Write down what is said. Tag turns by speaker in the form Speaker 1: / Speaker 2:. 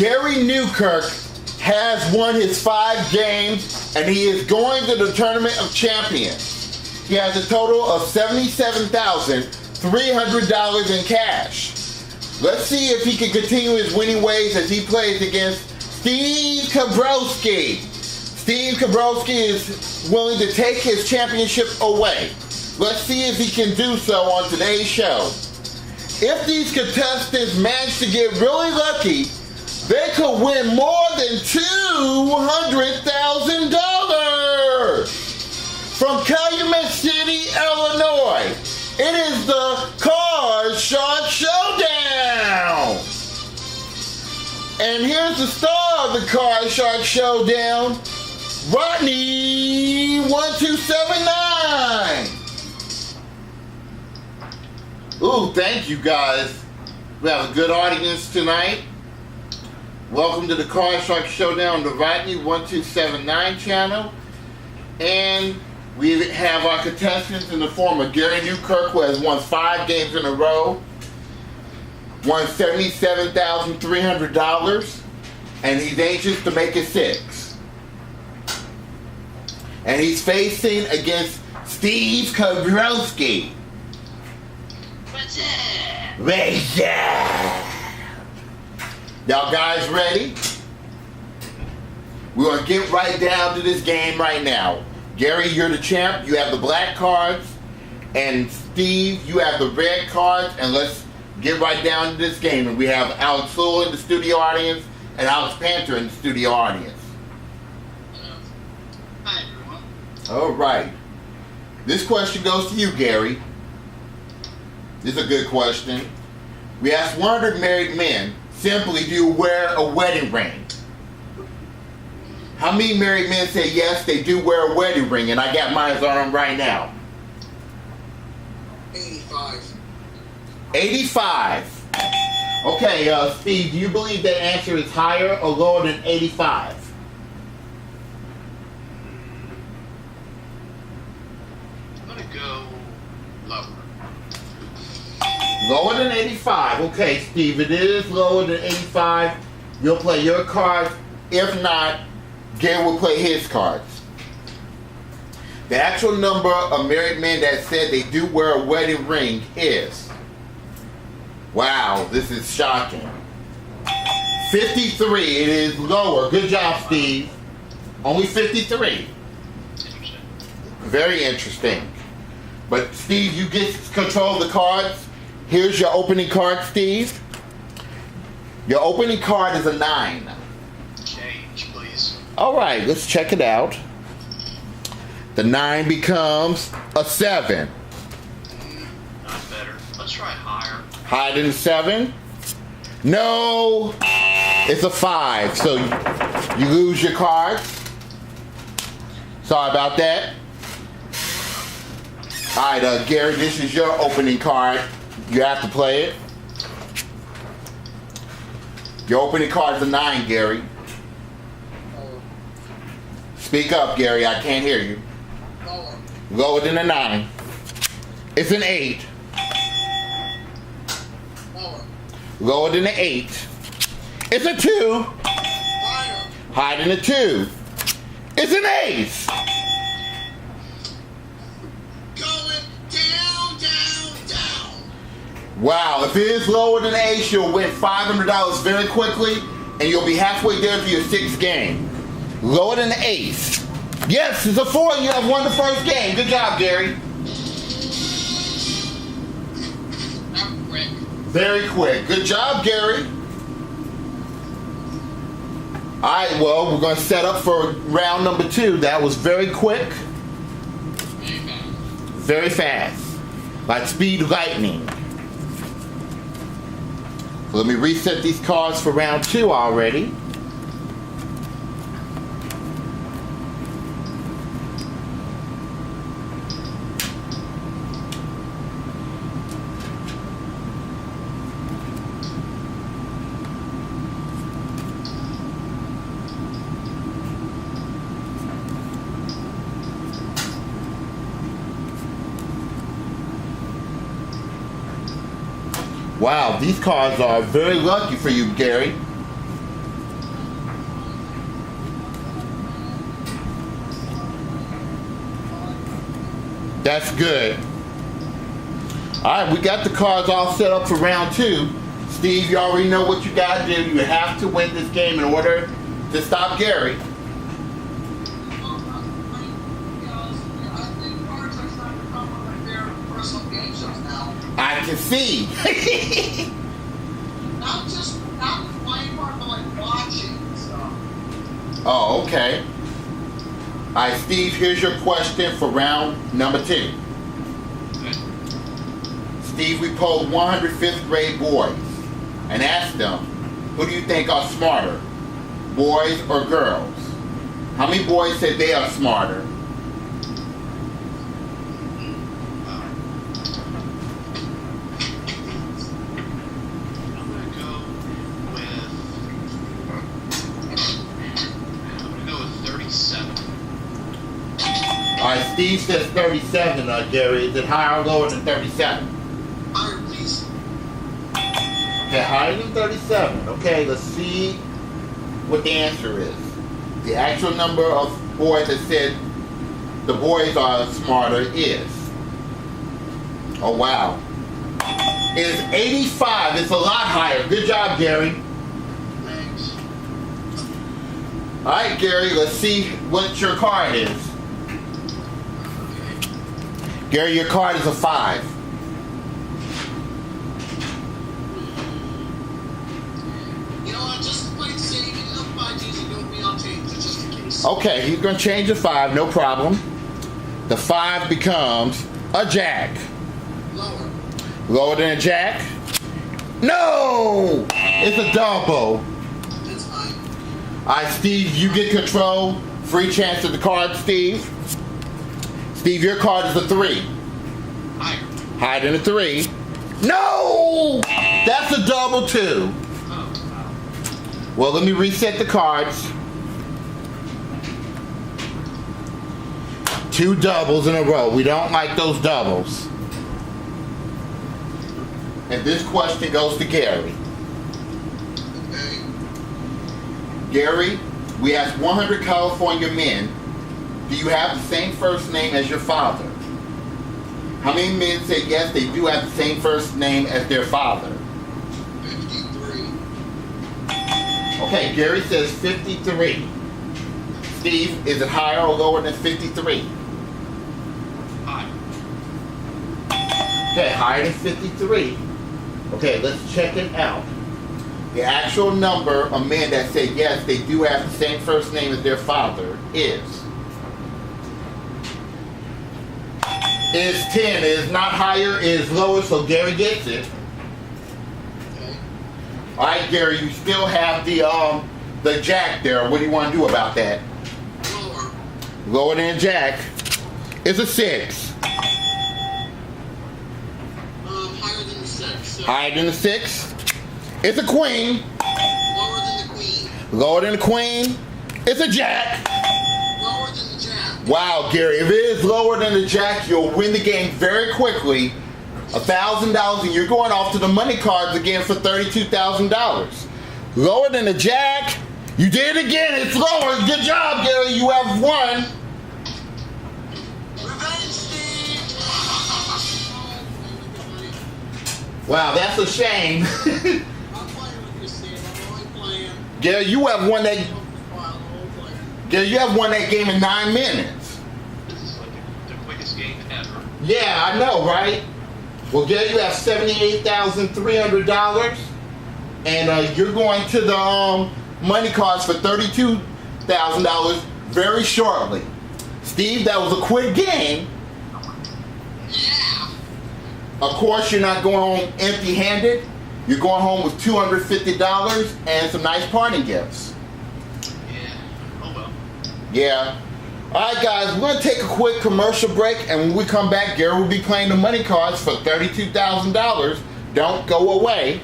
Speaker 1: Gary Newkirk has won his 5 games, and he is going to the Tournament of Champions. He has a total of $77,300 in cash. Let's see if he can continue his winning ways as he plays against Steve Klebrowski. Steve Klebrowski is willing to take his championship away. Let's see if he can do so on today's show. If these contestants manage to get really lucky, they could win more than $200,000 from Calumet City, Illinois. It is the Card Shark Showdown. And here's the star of the Card Shark Showdown, Rodney 1279. Ooh, thank you guys. We have a good audience tonight. Welcome to the Card Shark Showdown, the Rodney 1279 channel. And we have our contestants in the form of Gary Newkirk, who has won 5 games in a row, won $77,300, and he's anxious to make it 6. And he's facing against Steve Klebrowski.
Speaker 2: What's up?
Speaker 1: What's up? Y'all guys ready? We're going to get right down to this game right now. Gary, you're the champ. You have the black cards. And Steve, you have the red cards. And let's get right down to this game. And we have Alex Sewell in the studio audience and Alex Panther in the studio audience.
Speaker 2: Hi, everyone.
Speaker 1: All right. This question goes to you, Gary. This is a good question. We asked 100 married men, simply, do you wear a wedding ring? How many married men say yes, they do wear a wedding ring? And I got mine on them right now.
Speaker 2: 85.
Speaker 1: 85. Okay, Steve, do you believe that answer is higher or lower than 85?
Speaker 2: I'm going to go lower.
Speaker 1: Lower than 85. Okay, Steve, it is lower than 85. You'll play your cards. If not, Gary will play his cards. The actual number of married men that said they do wear a wedding ring is... Wow, this is shocking. 53. It is lower. Good job, Steve. Only 53.
Speaker 2: Interesting.
Speaker 1: Very interesting. But Steve, you get control of the cards. Here's your opening card, Steve. Your opening card is a 9.
Speaker 2: Change, please.
Speaker 1: All right, let's check it out. The 9 becomes a 7.
Speaker 2: Not better. Let's try higher.
Speaker 1: Higher than 7? No, it's a 5. So you lose your card. Sorry about that. All right, Gary, this is your opening card. You have to play it. Your opening card is a 9, Gary. Speak up, Gary. I can't hear you.
Speaker 2: Lower.
Speaker 1: Lower than a 9. It's an 8.
Speaker 2: Lower.
Speaker 1: Lower than an 8. It's a 2.
Speaker 2: Higher.
Speaker 1: Higher than a 2. It's an ace.
Speaker 2: Going down, down, down.
Speaker 1: Wow, if it is lower than an ace, you'll win $500 very quickly, and you'll be halfway there for your 6th game. Lower than an ace. Yes, it's a 4, and you have won the first game. Good job, Gary.
Speaker 2: I'm quick.
Speaker 1: Very quick. Good job, Gary. All right, well, we're going to set up for round number 2. That was very quick.
Speaker 2: Very fast.
Speaker 1: Very fast. Like speed lightning. So let me reset these cards for round 2 already. Wow, these cards are very lucky for you, Gary. That's good. Alright, we got the cards all set up for round 2. Steve, you already know what you gotta do. You have to win this game in order to stop Gary. I can see.
Speaker 2: Not playing part, but like watching stuff.
Speaker 1: Oh, okay. Alright, Steve, here's your question for round number 2.
Speaker 2: Okay.
Speaker 1: Steve, we polled 100 5th grade boys and asked them, who do you think are smarter, boys or girls? How many boys said they are smarter? Alright, Steve says 37, Gary. Is it higher or lower than 37?
Speaker 2: Higher, please.
Speaker 1: Okay, higher than 37. Okay, let's see what the answer is. The actual number of boys that said the boys are smarter is... Oh, wow. It's 85. It's a lot higher. Good job, Gary.
Speaker 2: Thanks.
Speaker 1: Alright, Gary, let's see what your card is. Gary, your card is a 5.
Speaker 2: You know what? Just to play it safe, even though 5 G's and don't be on tape, just in case.
Speaker 1: Okay, he's going to change the 5, no problem. The 5 becomes a jack.
Speaker 2: Lower.
Speaker 1: Lower than a jack? No! It's a double.
Speaker 2: That's fine.
Speaker 1: Alright, Steve, you get control. Free chance of the card, Steve. Steve, your card is a 3.
Speaker 2: Higher.
Speaker 1: Higher than a 3. No! That's a double too.
Speaker 2: Oh, wow.
Speaker 1: Well, let me reset the cards. 2 doubles in a row. We don't like those doubles. And this question goes to Gary.
Speaker 2: Okay.
Speaker 1: Gary, we asked 100 California men, do you have the same first name as your father? How many men said yes, they do have the same first name as their father?
Speaker 2: 53.
Speaker 1: Okay, Gary says 53. Steve, is it higher or lower than 53?
Speaker 2: Higher.
Speaker 1: Okay, higher than 53. Okay, let's check it out. The actual number of men that say yes, they do have the same first name as their father is 10. It is not higher, it is lower, so Gary gets it.
Speaker 2: Okay.
Speaker 1: Alright, Gary, you still have the jack there. What do you want to do about that?
Speaker 2: Lower.
Speaker 1: Lower than jack. It's a 6.
Speaker 2: Higher than the 6. So
Speaker 1: Higher than the 6. It's a queen.
Speaker 2: lower than the queen.
Speaker 1: Lower than the queen. It's a jack.
Speaker 2: Lower than the jack.
Speaker 1: Wow, Gary, if it is lower than the jack, you'll win the game very quickly. $1,000, and you're going off to the money cards again for $32,000. Lower than the jack. You did it again. It's lower. Good job, Gary. You have won.
Speaker 2: Revenge, Steve!
Speaker 1: Wow, that's a shame.
Speaker 2: I'm playing with you, Steve. I'm only playing.
Speaker 1: Gary, you have won that. Gary, you have won that game in 9 minutes.
Speaker 2: This is like the quickest game ever.
Speaker 1: Yeah, I know, right? Well, Gary, you have $78,300, and you're going to the money cards for $32,000 very shortly. Steve, that was a quick game.
Speaker 2: Yeah!
Speaker 1: Of course, you're not going home empty-handed. You're going home with $250 and some nice parting gifts.
Speaker 2: Yeah. Oh well.
Speaker 1: Yeah. All right, guys, we're going to take a quick commercial break, and when we come back, Gary will be playing the money cards for $32,000. Don't go away.